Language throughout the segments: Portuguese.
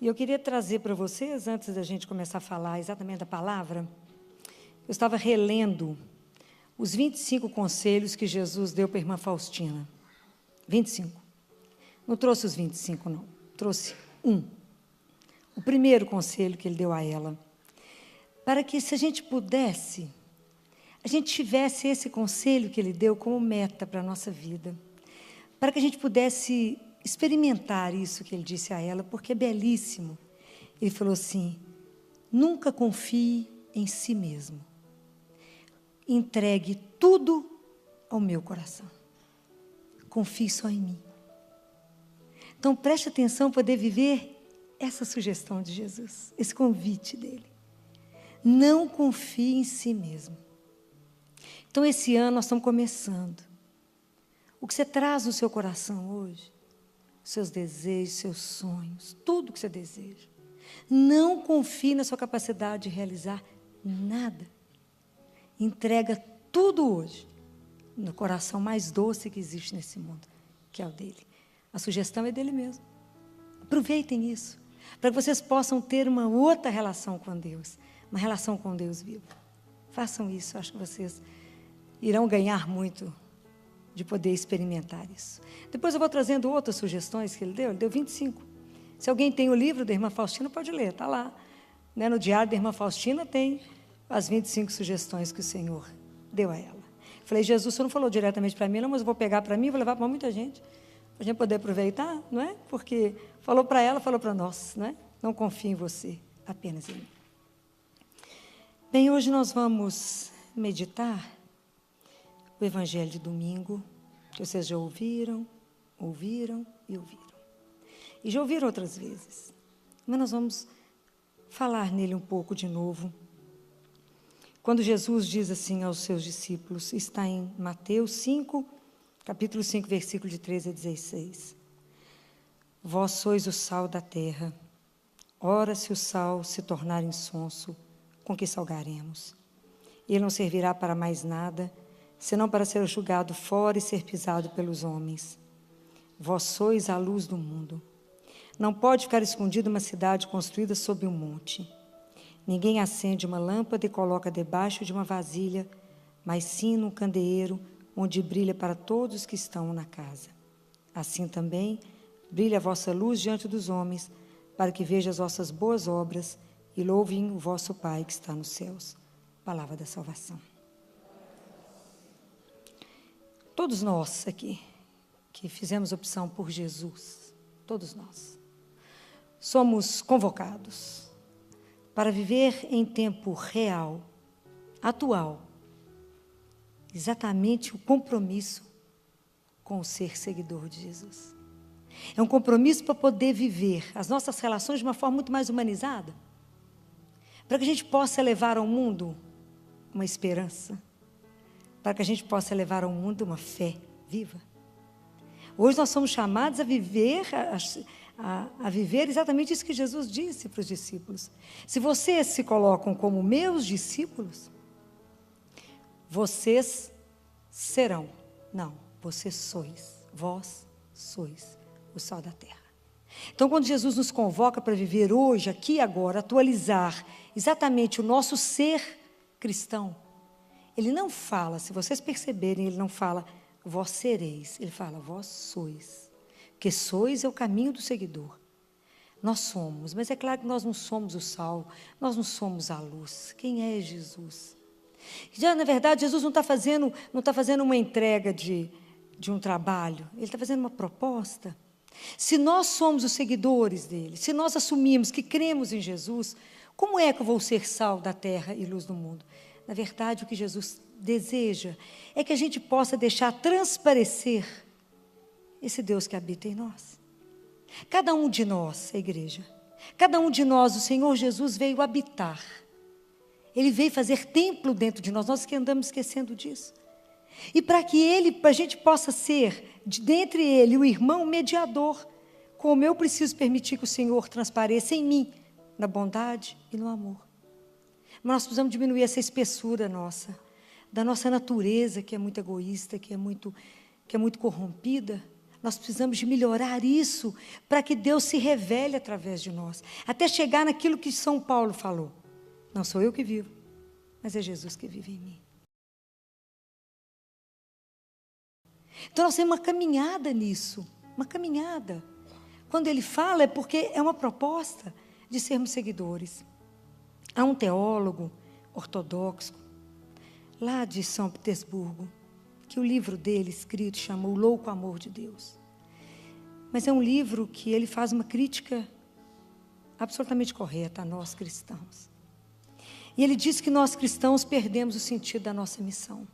E eu queria trazer para vocês, antes da gente começar a falar exatamente da palavra, eu estava relendo os 25 conselhos que Jesus deu para a irmã Faustina. 25. Não trouxe os 25, não. Trouxe um. O primeiro conselho que ele deu a ela. Para que, se a gente pudesse, a gente tivesse esse conselho que ele deu como meta para a nossa vida. Para que a gente pudesse experimentar isso que ele disse a ela, porque é belíssimo. Ele falou assim: nunca confie em si mesmo. Entregue tudo ao meu coração. Confie só em mim. Então, preste atenção para poder viver essa sugestão de Jesus, esse convite dele. Não confie em si mesmo. Então, esse ano nós estamos começando. O que você traz no seu coração hoje, seus desejos, seus sonhos, tudo que você deseja. Não confie na sua capacidade de realizar nada. Entrega tudo hoje no coração mais doce que existe nesse mundo, que é o dele. A sugestão é dele mesmo. Aproveitem isso, para que vocês possam ter uma outra relação com Deus, uma relação com Deus vivo. Façam isso, acho que vocês irão ganhar muito de poder experimentar isso. Depois eu vou trazendo outras sugestões que ele deu 25. Se alguém tem o livro da irmã Faustina, pode ler, está lá. Né? No diário da irmã Faustina tem as 25 sugestões que o Senhor deu a ela. Falei: Jesus, você não falou diretamente para mim, não, mas eu vou pegar para mim e vou levar para muita gente, para a gente poder aproveitar, não é? Porque falou para ela, falou para nós, não é? Não confie em você, apenas em mim. Bem, hoje nós vamos meditar o Evangelho de domingo, que vocês já ouviram. E já ouviram outras vezes. Mas nós vamos falar nele um pouco de novo. Quando Jesus diz assim aos seus discípulos, está em Mateus 5, capítulo 5, versículo de 13 a 16. Vós sois o sal da terra. Ora, se o sal se tornar insonso, com que salgaremos? Ele não servirá para mais nada, senão para ser jogado fora e ser pisado pelos homens. Vós sois a luz do mundo. Não pode ficar escondida uma cidade construída sobre um monte. Ninguém acende uma lâmpada e coloca debaixo de uma vasilha, mas sim num candeeiro, onde brilha para todos que estão na casa. Assim também, brilha a vossa luz diante dos homens, para que vejam as vossas boas obras e louvem o vosso Pai que está nos céus. Palavra da salvação. Todos nós aqui, que fizemos opção por Jesus, todos nós, somos convocados para viver em tempo real, atual, exatamente o compromisso com o ser seguidor de Jesus. É um compromisso para poder viver as nossas relações de uma forma muito mais humanizada, para que a gente possa levar ao mundo uma esperança, para que a gente possa levar ao mundo uma fé viva. Hoje nós somos chamados a viver, a viver exatamente isso que Jesus disse para os discípulos. Se vocês se colocam como meus discípulos, vocês serão. Não, vocês sois. Vós sois o sal da terra. Então, quando Jesus nos convoca para viver hoje, aqui e agora, atualizar exatamente o nosso ser cristão, ele não fala, se vocês perceberem, ele não fala, vós sereis. Ele fala, vós sois. Porque sois é o caminho do seguidor. Nós somos, mas é claro que nós não somos o sal, nós não somos a luz. Quem é Jesus? Já, na verdade, Jesus não está fazendo uma entrega de um trabalho, ele está fazendo uma proposta. Se nós somos os seguidores dele, se nós assumimos que cremos em Jesus, como é que eu vou ser sal da terra e luz do mundo? Na verdade, o que Jesus deseja é que a gente possa deixar transparecer esse Deus que habita em nós. Cada um de nós, a igreja, cada um de nós, o Senhor Jesus veio habitar. Ele veio fazer templo dentro de nós, nós que andamos esquecendo disso. E para que a gente possa ser, dentre ele, o irmão mediador, como eu preciso permitir que o Senhor transpareça em mim, na bondade e no amor. Mas nós precisamos diminuir essa espessura nossa, da nossa natureza, que é muito egoísta, que é muito corrompida. Nós precisamos de melhorar isso para que Deus se revele através de nós. Até chegar naquilo que São Paulo falou. Não sou eu que vivo, mas é Jesus que vive em mim. Então nós temos uma caminhada nisso. Uma caminhada. Quando ele fala é porque é uma proposta de sermos seguidores. Há um teólogo ortodoxo, lá de São Petersburgo, que o livro dele escrito chamou O Louco Amor de Deus. Mas é um livro que ele faz uma crítica absolutamente correta a nós cristãos. E ele diz que nós cristãos perdemos o sentido da nossa missão.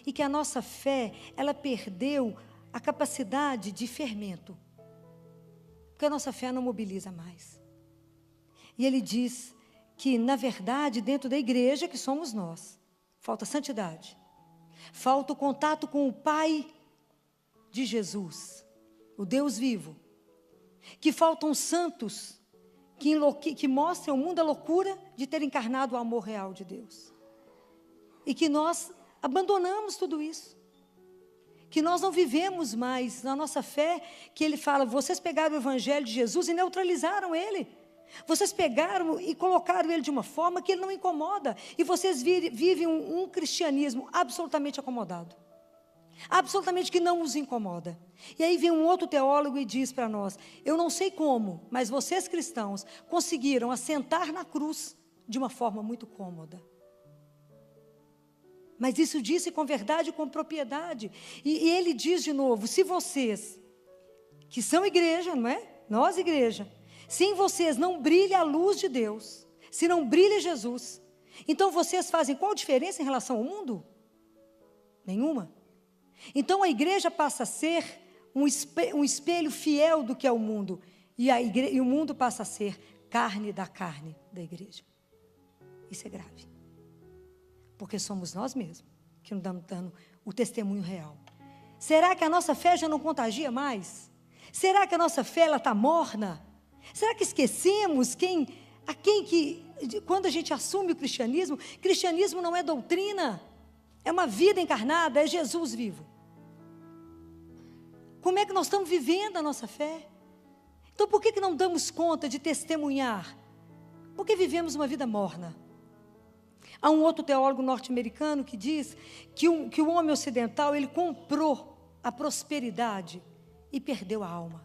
E que a nossa fé, ela perdeu a capacidade de fermento. Porque a nossa fé não mobiliza mais. E ele diz que, na verdade, dentro da igreja, que somos nós, falta santidade. Falta o contato com o Pai de Jesus, o Deus vivo. Que faltam santos que mostrem ao mundo a loucura de ter encarnado o amor real de Deus. E que nós abandonamos tudo isso. Que nós não vivemos mais na nossa fé, que ele fala, vocês pegaram o evangelho de Jesus e neutralizaram ele. Vocês pegaram e colocaram ele de uma forma que ele não incomoda. E vocês vivem um cristianismo absolutamente acomodado. Absolutamente que não os incomoda. E aí vem um outro teólogo e diz para nós, eu não sei como, mas vocês cristãos conseguiram assentar na cruz de uma forma muito cômoda. Mas isso disse com verdade e com propriedade. E ele diz de novo, se vocês, que são igreja, não é? Nós igreja, se em vocês não brilha a luz de Deus, se não brilha Jesus, então vocês fazem qual diferença em relação ao mundo? Nenhuma. Então a igreja passa a ser um espelho fiel do que é o mundo, e o mundo passa a ser carne da igreja. Isso é grave. Porque somos nós mesmos que não estamos dando o testemunho real. Será que a nossa fé já não contagia mais? Será que a nossa fé está morna? Será que esquecemos quando a gente assume o cristianismo não é doutrina, é uma vida encarnada, é Jesus vivo. Como é que nós estamos vivendo a nossa fé? Então por que não damos conta de testemunhar? Porque vivemos uma vida morna. Há um outro teólogo norte-americano que diz que o homem ocidental, ele comprou a prosperidade e perdeu a alma.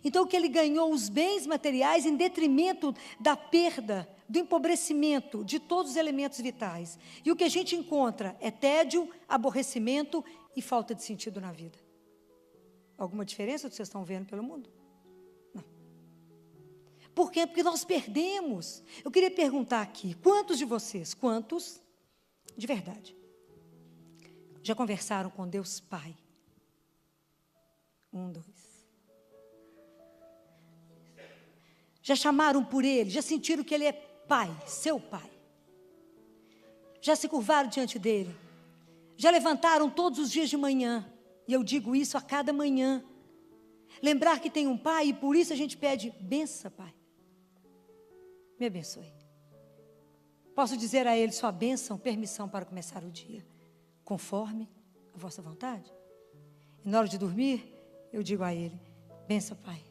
Então que ele ganhou os bens materiais em detrimento da perda, do empobrecimento de todos os elementos vitais. E o que a gente encontra é tédio, aborrecimento e falta de sentido na vida. Alguma diferença do que vocês estão vendo pelo mundo? Não. Por quê? Porque nós perdemos. Eu queria perguntar aqui, quantos de vocês, de verdade, já conversaram com Deus Pai? 1, 2. Já chamaram por Ele, já sentiram que Ele é Pai, seu Pai. Já se curvaram diante dEle. Já levantaram todos os dias de manhã. E eu digo isso a cada manhã. Lembrar que tem um Pai e por isso a gente pede, bença, Pai. Me abençoe. Posso dizer a Ele, sua bênção, permissão para começar o dia, conforme a vossa vontade. E na hora de dormir, eu digo a Ele, bença, Pai.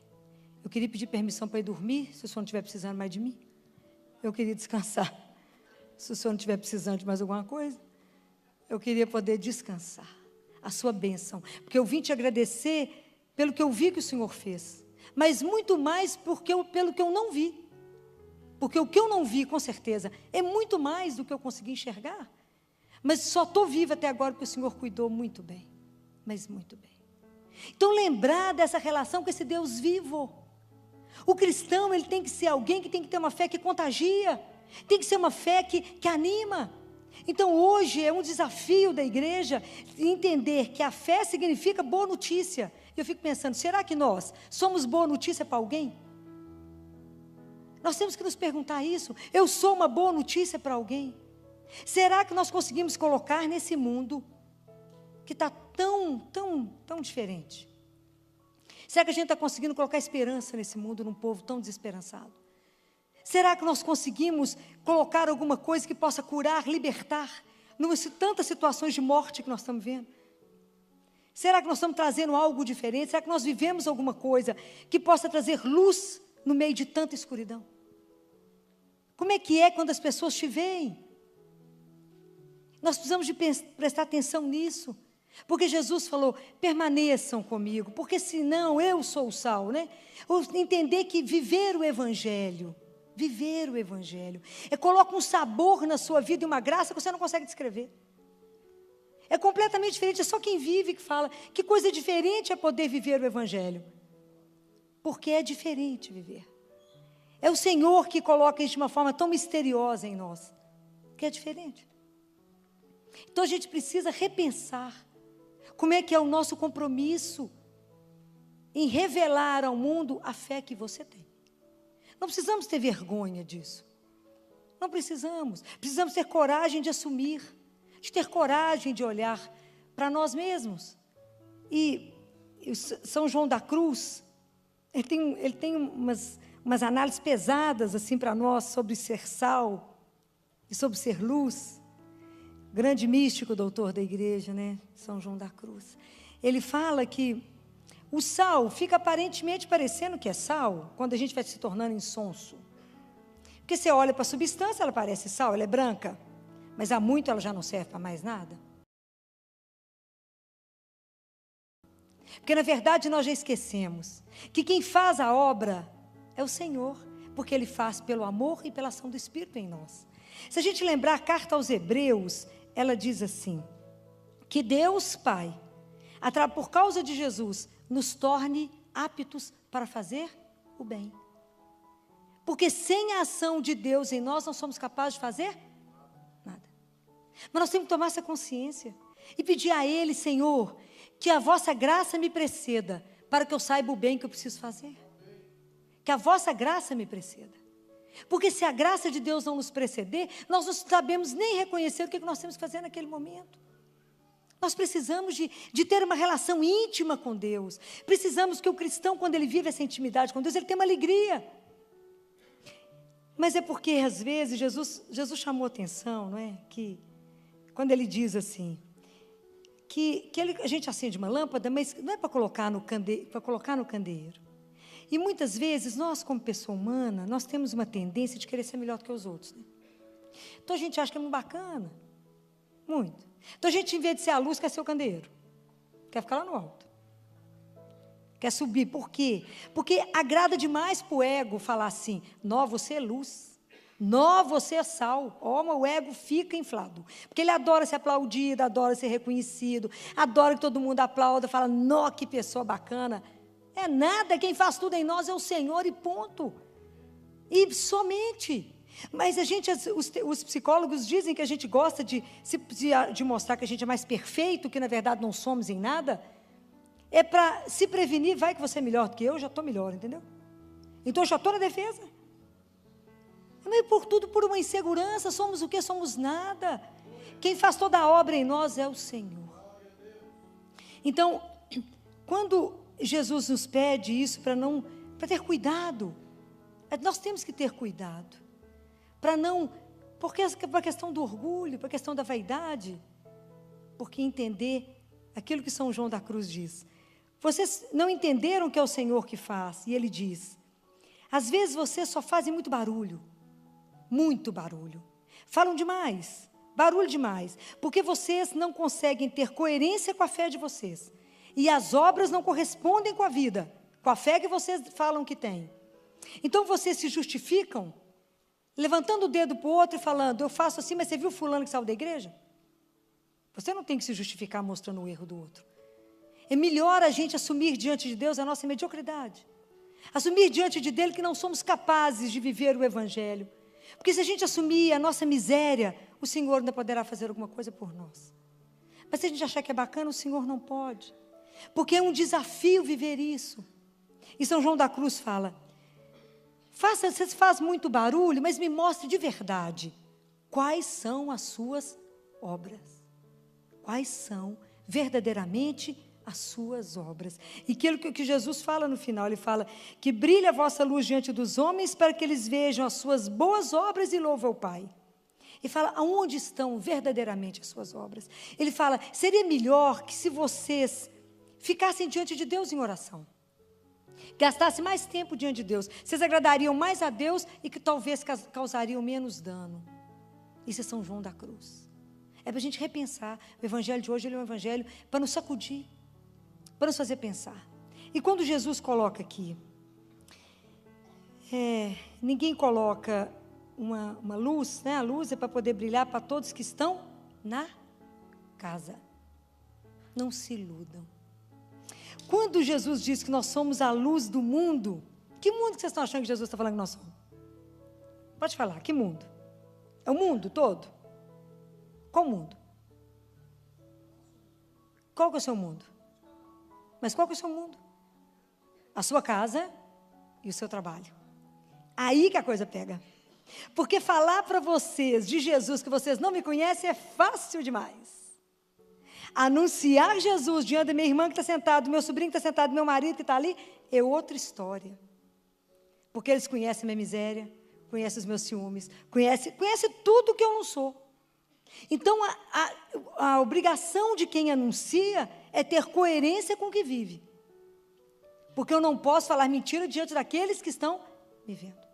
Eu queria pedir permissão para ir dormir, se o senhor não estiver precisando mais de mim. Eu queria descansar. Se o senhor não estiver precisando de mais alguma coisa, eu queria poder descansar. A sua bênção. Porque eu vim te agradecer pelo que eu vi que o Senhor fez. Mas muito mais pelo que eu não vi. Porque o que eu não vi, com certeza, é muito mais do que eu consegui enxergar. Mas só estou viva até agora porque o Senhor cuidou muito bem. Mas muito bem. Então lembrar dessa relação com esse Deus vivo. O cristão, ele tem que ser alguém que tem que ter uma fé que contagia. Tem que ser uma fé que anima. Então hoje é um desafio da igreja entender que a fé significa boa notícia. Eu fico pensando, será que nós somos boa notícia para alguém? Nós temos que nos perguntar isso. Eu sou uma boa notícia para alguém? Será que nós conseguimos colocar nesse mundo que está tão diferente? Será que a gente está conseguindo colocar esperança nesse mundo, num povo tão desesperançado? Será que nós conseguimos colocar alguma coisa que possa curar, libertar, tantas situações de morte que nós estamos vendo? Será que nós estamos trazendo algo diferente? Será que nós vivemos alguma coisa que possa trazer luz no meio de tanta escuridão? Como é que é quando as pessoas te veem? Nós precisamos de prestar atenção nisso. Porque Jesus falou, permaneçam comigo, porque senão eu sou o sal, né? Ou entender que viver o Evangelho, coloca um sabor na sua vida e uma graça que você não consegue descrever. É completamente diferente, é só quem vive que fala. Que coisa diferente é poder viver o Evangelho. Porque é diferente viver. É o Senhor que coloca isso de uma forma tão misteriosa em nós, que é diferente. Então a gente precisa repensar como é que é o nosso compromisso em revelar ao mundo a fé que você tem. Não precisamos ter vergonha disso. Não precisamos. Precisamos ter coragem de assumir, de ter coragem de olhar para nós mesmos. E São João da Cruz, ele tem umas análises pesadas assim para nós sobre ser sal e sobre ser luz. Grande místico, doutor da igreja, né? São João da Cruz. Ele fala que o sal fica aparentemente parecendo que é sal, quando a gente vai se tornando insonso. Porque você olha para a substância, ela parece sal, ela é branca, mas há muito ela já não serve para mais nada. Porque na verdade nós já esquecemos que quem faz a obra é o Senhor, porque Ele faz pelo amor e pela ação do Espírito em nós. Se a gente lembrar a carta aos Hebreus, ela diz assim, que Deus Pai, por causa de Jesus, nos torne aptos para fazer o bem. Porque sem a ação de Deus em nós, não somos capazes de fazer nada. Mas nós temos que tomar essa consciência e pedir a Ele, Senhor, que a vossa graça me preceda, para que eu saiba o bem que eu preciso fazer. Que a vossa graça me preceda. Porque se a graça de Deus não nos preceder, nós não sabemos nem reconhecer o que nós temos que fazer naquele momento. Nós precisamos de ter uma relação íntima com Deus. Precisamos que o cristão, quando ele vive essa intimidade com Deus, ele tenha uma alegria. Mas é porque, às vezes, Jesus chamou atenção, não é? Que, quando ele diz assim, que a gente acende uma lâmpada, mas não é para colocar no candeeiro. E muitas vezes, nós como pessoa humana, nós temos uma tendência de querer ser melhor do que os outros. Né? Então a gente acha que é muito bacana. Muito. Então a gente, em vez de ser a luz, quer ser o candeeiro. Quer ficar lá no alto. Quer subir. Por quê? Porque agrada demais para o ego falar assim, nó, você é luz. Nó, você é sal. Ó, mas o ego fica inflado. Porque ele adora ser aplaudido, adora ser reconhecido, adora que todo mundo aplauda, fala, nó, que pessoa bacana. É nada, quem faz tudo em nós é o Senhor e ponto. E somente. Mas os psicólogos dizem que a gente gosta de mostrar que a gente é mais perfeito, que na verdade não somos em nada. É para se prevenir, vai que você é melhor do que eu já estou melhor, entendeu? Então eu já estou na defesa. Não é por tudo, por uma insegurança, somos o quê? Somos nada. Quem faz toda a obra em nós é o Senhor. Então, quando Jesus nos pede isso para ter cuidado. Nós temos que ter cuidado. Porque para a questão do orgulho, para a questão da vaidade. Porque entender aquilo que São João da Cruz diz. Vocês não entenderam que é o Senhor que faz. E ele diz, às vezes vocês só fazem muito barulho. Muito barulho. Falam demais, barulho demais. Porque vocês não conseguem ter coerência com a fé de vocês. E as obras não correspondem com a vida, com a fé que vocês falam que têm. Então vocês se justificam, levantando o dedo para o outro e falando, eu faço assim, mas você viu fulano que saiu da igreja? Você não tem que se justificar mostrando o erro do outro. É melhor a gente assumir diante de Deus a nossa mediocridade. Assumir diante de Deus que não somos capazes de viver o Evangelho. Porque se a gente assumir a nossa miséria, o Senhor ainda poderá fazer alguma coisa por nós. Mas se a gente achar que é bacana, o Senhor não pode. Porque é um desafio viver isso. E São João da Cruz fala, você faz muito barulho, mas me mostre de verdade quais são as suas obras. Quais são verdadeiramente as suas obras. E aquilo que Jesus fala no final, ele fala que brilha a vossa luz diante dos homens para que eles vejam as suas boas obras e louvem ao Pai. E fala, aonde estão verdadeiramente as suas obras? Ele fala, seria melhor que se vocês ficassem diante de Deus em oração. Gastassem mais tempo diante de Deus. Vocês agradariam mais a Deus e que talvez causariam menos dano. Isso é São João da Cruz. É para a gente repensar. O evangelho de hoje ele é um evangelho para nos sacudir, para nos fazer pensar. E quando Jesus coloca aqui, ninguém coloca uma luz, né? A luz é para poder brilhar para todos que estão na casa. Não se iludam. Quando Jesus diz que nós somos a luz do mundo, que mundo que vocês estão achando que Jesus está falando que nós somos? Pode falar, que mundo? É o mundo todo? Qual mundo? Qual que é o seu mundo? Mas qual que é o seu mundo? A sua casa e o seu trabalho. Aí que a coisa pega. Porque falar para vocês de Jesus que vocês não me conhecem é fácil demais. Anunciar Jesus diante da minha irmã que está sentada, do meu sobrinho que está sentado, do meu marido que está ali, é outra história. Porque eles conhecem a minha miséria, conhecem os meus ciúmes, conhecem tudo que eu não sou. Então, a obrigação de quem anuncia é ter coerência com o que vive. Porque eu não posso falar mentira diante daqueles que estão me vendo.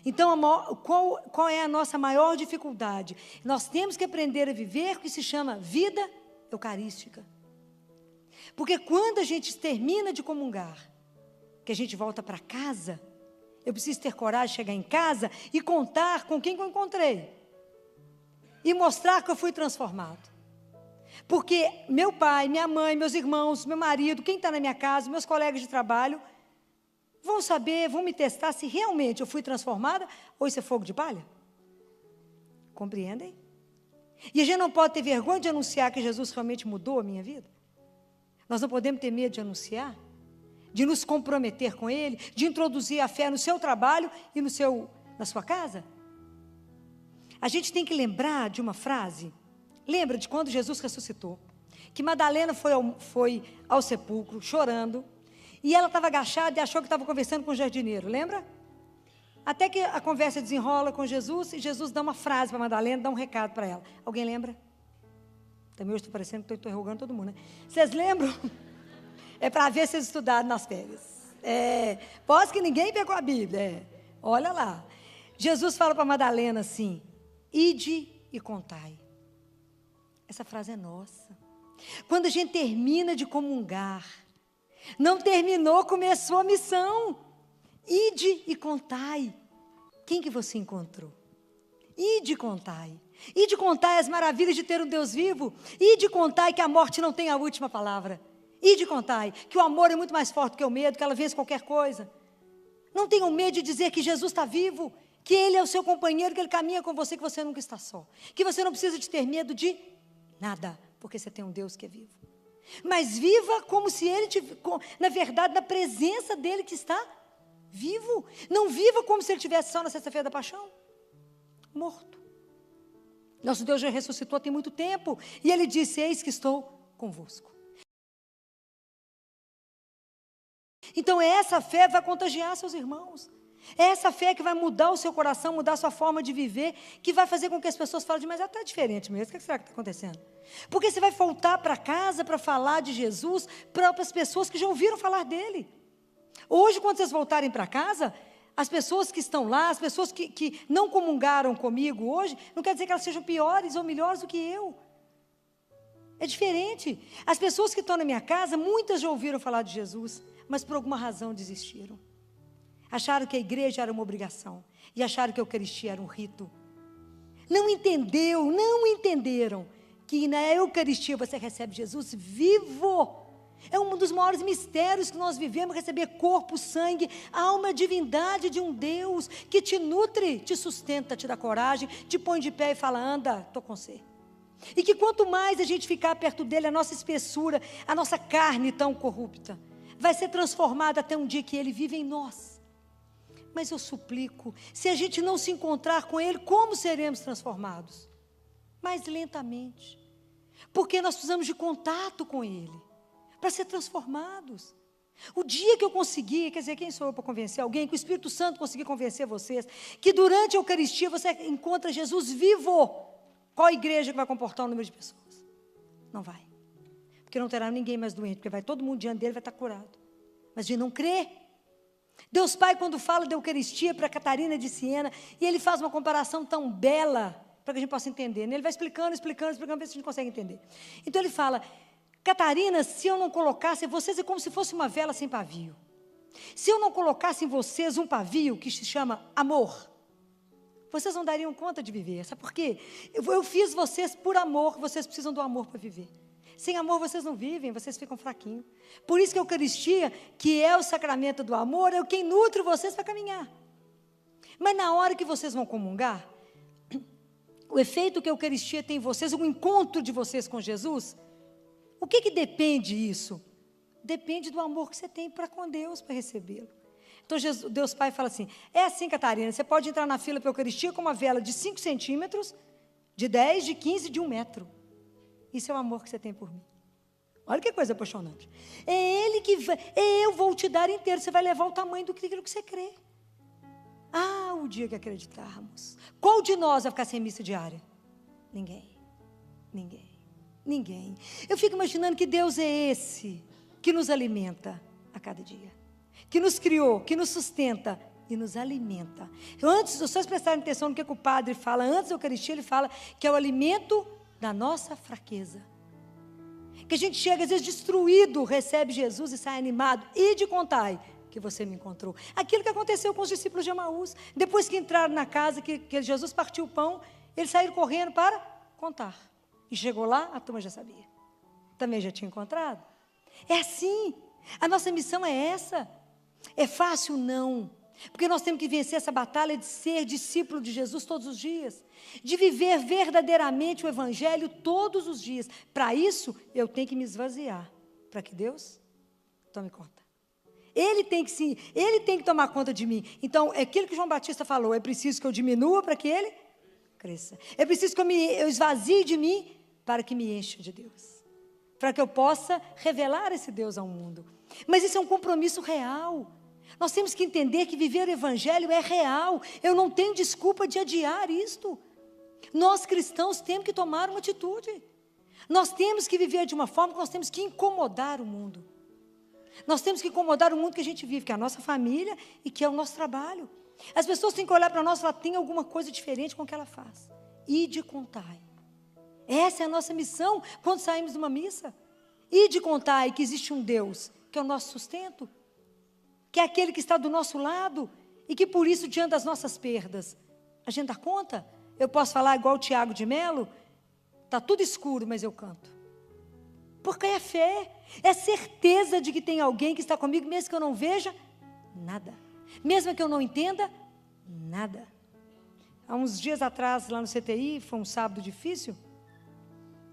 Então, qual é a nossa maior dificuldade? Nós temos que aprender a viver o que se chama vida eucarística. Porque quando a gente termina de comungar, que a gente volta para casa, eu preciso ter coragem de chegar em casa e contar com quem eu encontrei. E mostrar que eu fui transformado. Porque meu pai, minha mãe, meus irmãos, meu marido, quem está na minha casa, meus colegas de trabalho, vão saber, vão me testar se realmente eu fui transformada ou isso é fogo de palha. Compreendem? E a gente não pode ter vergonha de anunciar que Jesus realmente mudou a minha vida. Nós não podemos ter medo de anunciar, de nos comprometer com Ele, de introduzir a fé no seu trabalho e na sua casa. A gente tem que lembrar de uma frase. Lembra de quando Jesus ressuscitou? Que Madalena foi ao sepulcro chorando. E ela estava agachada e achou que estava conversando com o jardineiro. Lembra? Até que a conversa desenrola com Jesus. E Jesus dá uma frase para Madalena, dá um recado para ela. Alguém lembra? Também eu estou parecendo que estou interrogando todo mundo, né? Vocês lembram? É para ver se vocês estudaram nas férias. Pode que ninguém pegou a Bíblia. Olha lá. Jesus fala para Madalena assim: ide e contai. Essa frase é nossa. Quando a gente termina de comungar, não terminou, começou a missão. Ide e contai. Quem que você encontrou? Ide e contai. Ide e contai as maravilhas de ter um Deus vivo. Ide e contai que a morte não tem a última palavra. Ide e contai que o amor é muito mais forte que o medo, que ela vence qualquer coisa. Não tenham medo de dizer que Jesus está vivo, que Ele é o seu companheiro, que Ele caminha com você, que você nunca está só. Que você não precisa de ter medo de nada, porque você tem um Deus que é vivo. Mas viva como se Ele, na verdade, na presença dEle que está vivo. Não viva como se Ele estivesse só na sexta-feira da paixão, morto. Nosso Deus já ressuscitou tem muito tempo, e Ele disse: eis que estou convosco. Então essa fé vai contagiar seus irmãos. É essa fé que vai mudar o seu coração, mudar a sua forma de viver, que vai fazer com que as pessoas falem: mas está diferente mesmo, o que será que está acontecendo? Porque você vai voltar para casa para falar de Jesus para as pessoas que já ouviram falar dele. Hoje, quando vocês voltarem para casa, as pessoas que estão lá, as pessoas que não comungaram comigo hoje, não quer dizer que elas sejam piores ou melhores do que eu. É diferente. As pessoas que estão na minha casa, muitas já ouviram falar de Jesus, mas por alguma razão desistiram. Acharam que a igreja era uma obrigação. E acharam que a Eucaristia era um rito. Não entenderam que na Eucaristia você recebe Jesus vivo. É um dos maiores mistérios que nós vivemos, receber corpo, sangue, alma, divindade de um Deus que te nutre, te sustenta, te dá coragem, te põe de pé e fala: anda, estou com você. E que quanto mais a gente ficar perto dele, a nossa espessura, a nossa carne tão corrupta, vai ser transformada até um dia que ele vive em nós. Mas eu suplico, se a gente não se encontrar com Ele, como seremos transformados? Mais lentamente. Porque nós precisamos de contato com Ele, para ser transformados. O dia que eu conseguir, quer dizer, quem sou eu para convencer alguém? Que o Espírito Santo conseguir convencer vocês, que durante a Eucaristia você encontra Jesus vivo. Qual igreja que vai comportar o número de pessoas? Não vai. porque não terá ninguém mais doente, porque vai todo mundo diante dele, vai estar curado. Mas de não crer. Deus Pai, quando fala da Eucaristia para Catarina de Siena, e ele faz uma comparação tão bela, para que a gente possa entender, né? Ele vai explicando, ver se a gente consegue entender. Então ele fala, Catarina, se eu não colocasse, vocês é como se fosse uma vela sem pavio. Se eu não colocasse em vocês um pavio que se chama amor, vocês não dariam conta de viver. Sabe por quê? Eu fiz vocês por amor, vocês precisam do amor para viver. Sem amor vocês não vivem, vocês ficam fraquinhos. Por isso que a Eucaristia, que é o sacramento do amor, é quem nutre vocês para caminhar. Mas na hora que vocês vão comungar, o efeito que a Eucaristia tem em vocês, o encontro de vocês com Jesus, o que depende isso? Depende do amor que você tem para com Deus, para recebê-lo. Então Deus Pai fala assim, é assim, Catarina, você pode entrar na fila para a Eucaristia com uma vela de 5 centímetros, de 10, de 15, de 1 metro. Isso é o amor que você tem por mim. Olha que coisa apaixonante. Eu vou te dar inteiro, você vai levar o tamanho daquilo que você crê. Ah, o dia que acreditarmos. Qual de nós vai ficar sem missa diária? Ninguém. Eu fico imaginando que Deus é esse que nos alimenta a cada dia, que nos criou, que nos sustenta e nos alimenta. Antes, se vocês prestarem atenção no que o padre fala, antes da Eucaristia, ele fala que é o alimento da nossa fraqueza. Que a gente chega, às vezes, destruído, recebe Jesus e sai animado. E de contai que você me encontrou. Aquilo que aconteceu com os discípulos de Emaús. Depois que entraram na casa, que Jesus partiu o pão, eles saíram correndo para contar. E chegou lá, a turma já sabia. Também já tinha encontrado. É assim. A nossa missão é essa. É fácil? Não. Porque nós temos que vencer essa batalha de ser discípulo de Jesus todos os dias. De viver verdadeiramente o Evangelho todos os dias. Para isso, eu tenho que me esvaziar. Para que Deus tome conta. Ele tem que tomar conta de mim. Então, é aquilo que João Batista falou, é preciso que eu diminua para que ele cresça. É preciso que eu esvazie de mim para que me encha de Deus. Para que eu possa revelar esse Deus ao mundo. Mas isso é um compromisso real. Nós temos que entender que viver o Evangelho é real. Eu não tenho desculpa de adiar isto. Nós cristãos temos que tomar uma atitude. Nós temos que viver de uma forma que nós temos que incomodar o mundo. Nós temos que incomodar o mundo que a gente vive, que é a nossa família e que é o nosso trabalho. As pessoas têm que olhar para nós e falar, tem alguma coisa diferente com o que ela faz. Ide contai. Essa é a nossa missão quando saímos de uma missa. Ide contai que existe um Deus, que é o nosso sustento, que é aquele que está do nosso lado e que por isso, diante das nossas perdas, a gente dá conta. Eu posso falar igual o Tiago de Melo, está tudo escuro, mas eu canto. Porque é fé, é certeza de que tem alguém que está comigo, mesmo que eu não veja nada, mesmo que eu não entenda nada. Há uns dias atrás, lá no CTI, foi um sábado difícil,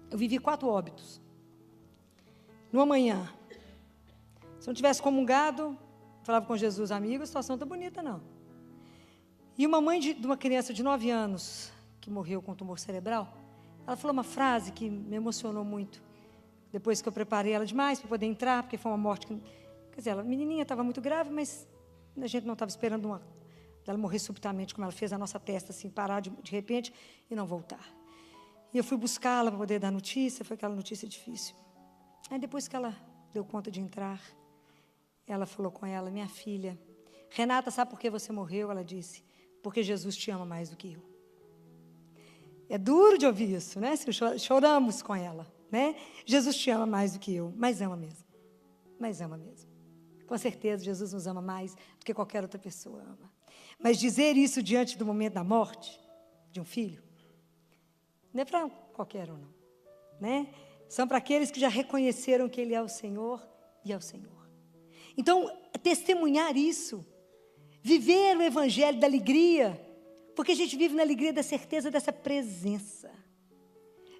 eu vivi 4 óbitos. Numa manhã, se eu não tivesse comungado, falava com Jesus, amigo, a situação não está bonita, não. E uma mãe de uma criança de 9 anos, que morreu com tumor cerebral, ela falou uma frase que me emocionou muito. Depois que eu preparei ela demais para poder entrar, porque foi uma morte que... Quer dizer, a menininha estava muito grave, mas a gente não estava esperando ela morrer subitamente, como ela fez a nossa testa, assim, parar de repente e não voltar. E eu fui buscá-la para poder dar notícia, foi aquela notícia difícil. Aí depois que ela deu conta de entrar, ela falou com ela, minha filha, Renata, sabe por que você morreu? Ela disse, porque Jesus te ama mais do que eu. É duro de ouvir isso, né? Choramos com ela, né? Jesus te ama mais do que eu, mas ama mesmo. Mas ama mesmo. Com certeza, Jesus nos ama mais do que qualquer outra pessoa ama. Mas dizer isso diante do momento da morte de um filho, não é para qualquer um, não. Né? São para aqueles que já reconheceram que Ele é o Senhor e é o Senhor. Então, testemunhar isso, viver o Evangelho da alegria, porque a gente vive na alegria da certeza dessa presença.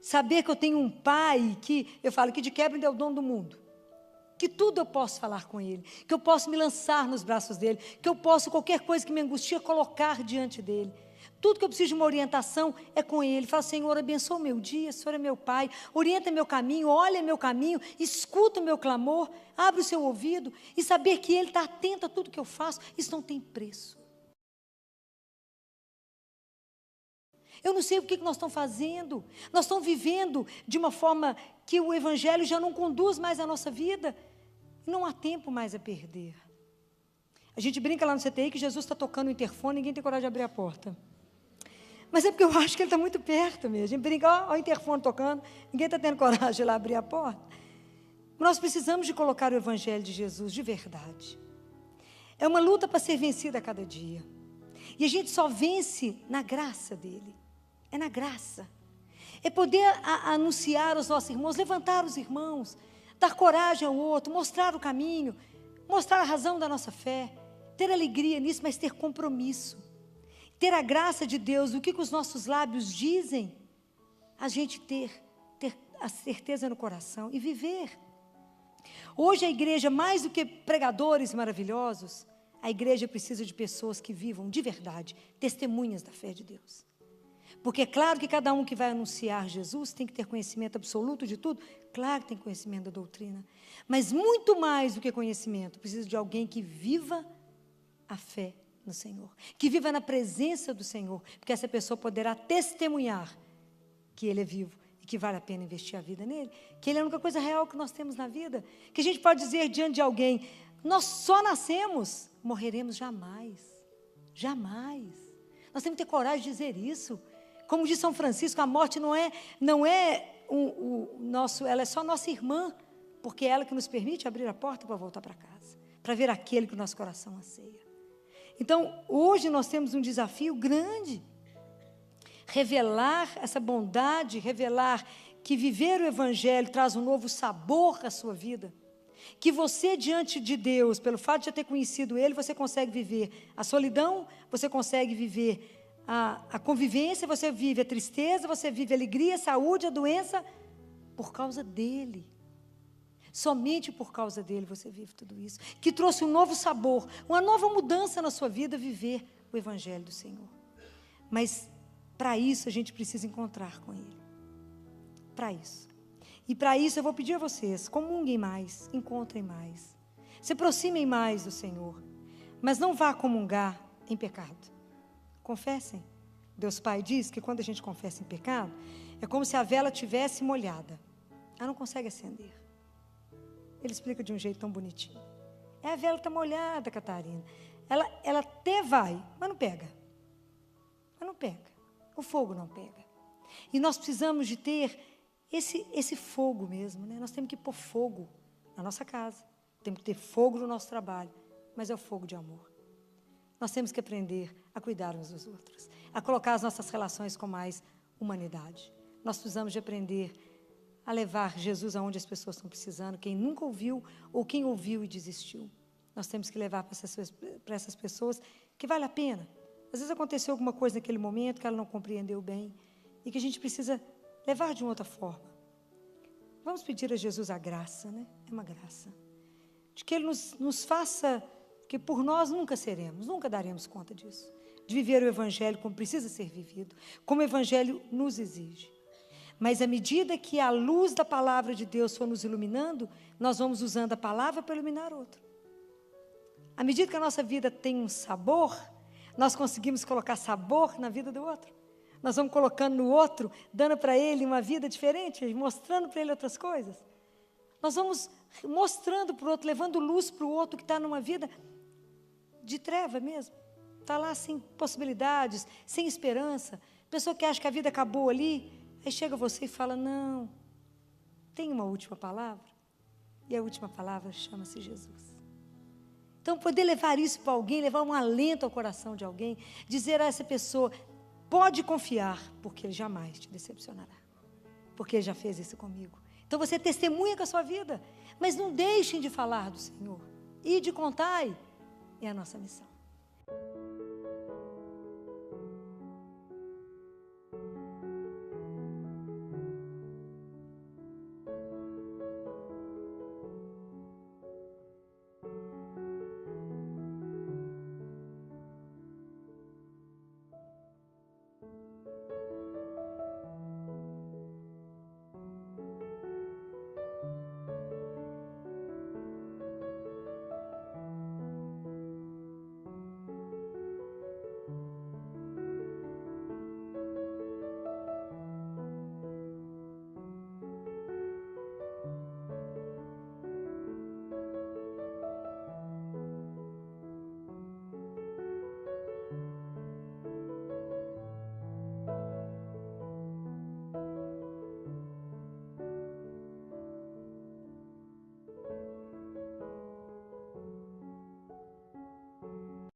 Saber que eu tenho um Pai que, eu falo que de quebra ainda é o dono do mundo. Que tudo eu posso falar com Ele, que eu posso me lançar nos braços dEle, que eu posso, qualquer coisa que me angustia, colocar diante dEle. Tudo que eu preciso de uma orientação é com Ele. Fala, Senhor, abençoa o meu dia, o Senhor é meu Pai, orienta meu caminho, olha meu caminho, escuta o meu clamor, abre o seu ouvido e saber que Ele está atento a tudo que eu faço, isso não tem preço. Eu não sei o que nós estamos fazendo. Nós estamos vivendo de uma forma que o Evangelho já não conduz mais a nossa vida. Não há tempo mais a perder. A gente brinca lá no CTI que Jesus está tocando o interfone, ninguém tem coragem de abrir a porta. Mas é porque eu acho que Ele está muito perto mesmo. A gente brinca, ó, o interfone tocando, ninguém está tendo coragem de ir lá abrir a porta. Nós precisamos de colocar o Evangelho de Jesus de verdade. É uma luta para ser vencida a cada dia. E a gente só vence na graça dEle. É na graça. É poder anunciar aos nossos irmãos, levantar os irmãos, dar coragem ao outro, mostrar o caminho, mostrar a razão da nossa fé, ter alegria nisso, mas ter compromisso. Ter a graça de Deus, o que os nossos lábios dizem, a gente ter a certeza no coração e viver. Hoje a igreja, mais do que pregadores maravilhosos, a igreja precisa de pessoas que vivam de verdade, testemunhas da fé de Deus. Porque é claro que cada um que vai anunciar Jesus tem que ter conhecimento absoluto de tudo. Claro que tem conhecimento da doutrina. Mas muito mais do que conhecimento, precisa de alguém que viva a fé no Senhor. Que viva na presença do Senhor. Porque essa pessoa poderá testemunhar que Ele é vivo e que vale a pena investir a vida nele. Que Ele é a única coisa real que nós temos na vida. Que a gente pode dizer diante de alguém, nós só nascemos, morreremos jamais. Jamais. Nós temos que ter coragem de dizer isso. Como diz São Francisco, a morte não é ela é só nossa irmã, porque é ela que nos permite abrir a porta para voltar para casa, para ver aquele que o nosso coração anseia. Então, hoje nós temos um desafio grande, revelar essa bondade, revelar que viver o Evangelho traz um novo sabor à sua vida, que você diante de Deus, pelo fato de já ter conhecido Ele, você consegue viver a solidão, você consegue viver a convivência, você vive a tristeza, você vive a alegria, a saúde, a doença, por causa dEle. Somente por causa dEle você vive tudo isso. Que trouxe um novo sabor, uma nova mudança na sua vida, viver o Evangelho do Senhor. Mas, para isso, a gente precisa encontrar com Ele. Para isso. E para isso, eu vou pedir a vocês, comunguem mais, encontrem mais. Se aproximem mais do Senhor. Mas não vá comungar em pecado. Confessem. Deus Pai diz que quando a gente confessa em pecado, é como se a vela tivesse molhada. Ela não consegue acender. Ele explica de um jeito tão bonitinho. A vela está molhada, Catarina. Ela até vai, mas não pega. Mas não pega. O fogo não pega. E nós precisamos de ter esse fogo mesmo, né? Nós temos que pôr fogo na nossa casa. Temos que ter fogo no nosso trabalho. Mas é o fogo de amor. Nós temos que aprender a cuidar uns dos outros, a colocar as nossas relações com mais humanidade. Nós precisamos de aprender a levar Jesus aonde as pessoas estão precisando, quem nunca ouviu ou quem ouviu e desistiu. Nós temos que levar para essas pessoas que vale a pena. Às vezes aconteceu alguma coisa naquele momento que ela não compreendeu bem e que a gente precisa levar de uma outra forma. Vamos pedir a Jesus a graça, né? É uma graça. De que Ele nos faça... que por nós nunca seremos, nunca daremos conta disso, de viver o Evangelho como precisa ser vivido, como o Evangelho nos exige. Mas à medida que a luz da palavra de Deus for nos iluminando, nós vamos usando a palavra para iluminar outro. À medida que a nossa vida tem um sabor, nós conseguimos colocar sabor na vida do outro. Nós vamos colocando no outro, dando para ele uma vida diferente, mostrando para ele outras coisas. Nós vamos mostrando para o outro, levando luz para o outro que está numa vida de treva mesmo. Está lá sem possibilidades, sem esperança. Pessoa que acha que a vida acabou ali, aí chega você e fala, não, tem uma última palavra. E a última palavra chama-se Jesus. Então, poder levar isso para alguém, levar um alento ao coração de alguém, dizer a essa pessoa, pode confiar, porque Ele jamais te decepcionará. Porque Ele já fez isso comigo. Então, você testemunha com a sua vida, mas não deixem de falar do Senhor. E de contar é a nossa missão.